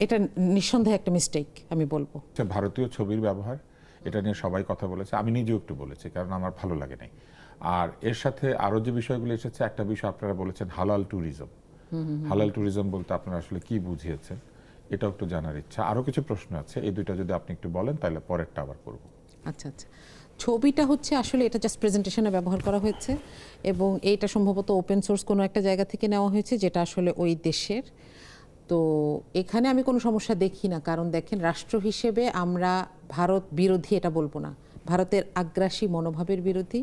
এটা নিঃসন্দেহে একটা মিস্টেক আমি বলবো। ভারতীয় ছবির ব্যবহার, এটা নিয়ে সবাই কথা বলেছে, আমি নিজেও একটু বলেছি, কারণ আমার ভালো লাগে নাই। আর এর সাথে আরো যে বিষয়গুলো এসেছে, একটা বিষয় আপনারা বলেছেন হালাল ট্যুরিজম। হালাল ট্যুরিজম বলতে আপনারা আসলে কি বুঝিয়েছেন, এটাও একটু জানার ইচ্ছা। আরো কিছু প্রশ্ন আছে, এই দুইটা যদি আপনি একটু বলেন তাহলে পরেরটা আবার করব। আচ্ছা আচ্ছা, ছবিটা হচ্ছে আসলে এটা জাস্ট প্রেজেন্টেশনে ব্যবহার করা হয়েছে এবং এইটা সম্ভবত ওপেন সোর্স কোনো একটা জায়গা থেকে নেওয়া হয়েছে, যেটা আসলে ওই দেশের। তো এখানে আমি কোনো সমস্যা দেখি না, কারণ দেখেন রাষ্ট্র হিসেবে আমরা ভারত বিরোধী এটা বলবো না, ভারতের আগ্রাসী মনোভাবের বিরোধী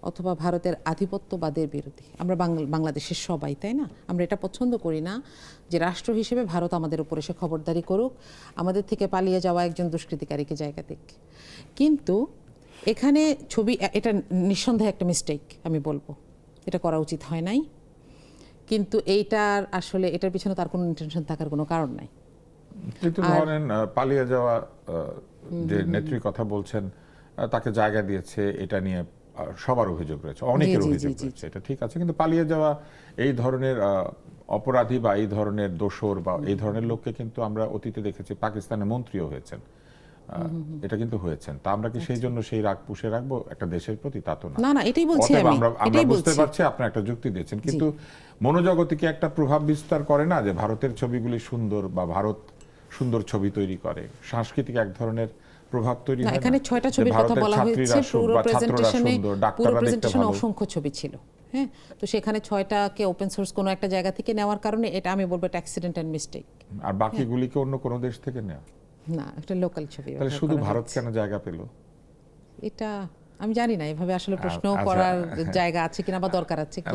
অথবা ভারতের আধিপত্যবাদের বিরোধী আমরা বাংলাদেশের সবাই, তাই না? আমরা এটা পছন্দ করি না যে রাষ্ট্র হিসেবে ভারত আমাদের উপর এসে খবরদারি করুক, আমাদের থেকে পালিয়ে যাওয়া একজন দুষ্কৃতিকারীকে জায়গা দিক। কিন্তু এখানে ছবি, এটা নিঃসন্দেহে একটা মিস্টেক আমি বলবো, এটা করা উচিত হয় নাই। কিন্তু এইটার আসলে এটার পিছনে তার কোনো ইন্টেনশন থাকার কোনো কারণ নাই। কিন্তু ধরেন পালিয়ে যাওয়া যে নেত্রীর কথা বলছেন, তাকে জায়গা দিয়েছে, এটা নিয়ে সবার অভিযোগ রয়েছে, অনেকের অভিযোগ রয়েছে, এটা ঠিক আছে। কিন্তু পালিয়ে যাওয়া এই ধরনের অপরাধী বা এই ধরনের দোষর বা এই ধরনের লোককে কিন্তু আমরা অতীতে দেখেছি, পাকিস্তানের মন্ত্রীও হয়েছেন, এটা কিন্তু হয়েছেন। তা আমরা কি সেই জন্য সেই রাগ পুষে রাখবো একটা দেশের প্রতি? তা তো না। না না, এটাই বলছি আমি, আমরা বুঝতে পারছি আপনি একটা যুক্তি দিয়েছেন, কিন্তু মনোজগতে কি একটা প্রভাব বিস্তার করে না যে ভারতের ছবিগুলি সুন্দর বা ভারত সুন্দর ছবি তৈরি করে, সাংস্কৃতিক এক ধরনের প্রভাব তৈরি হয় না? এখানে 6টা ছবির কথা বলা হয়েছে, পুরো প্রেজেন্টেশনে অসংখ্য ছবি ছিল। হ্যাঁ, তো সেখানে 6টাকে ওপেন সোর্স কোনো একটা জায়গা থেকে নেওয়ার কারণে এটা আমি বলবো এটা অ্যাক্সিডেন্ট এন্ড মিস্টেক। আর বাকিগুলিকে অন্য কোনো দেশ থেকে নেওয়া? না, একটা লোকাল ছবি। তাহলে শুধু ভারত কেন জায়গা পেল? এটা আমি জানি না, এভাবে আসলে প্রশ্ন করার জায়গা আছে কিনা বা দরকার আছে কিনা।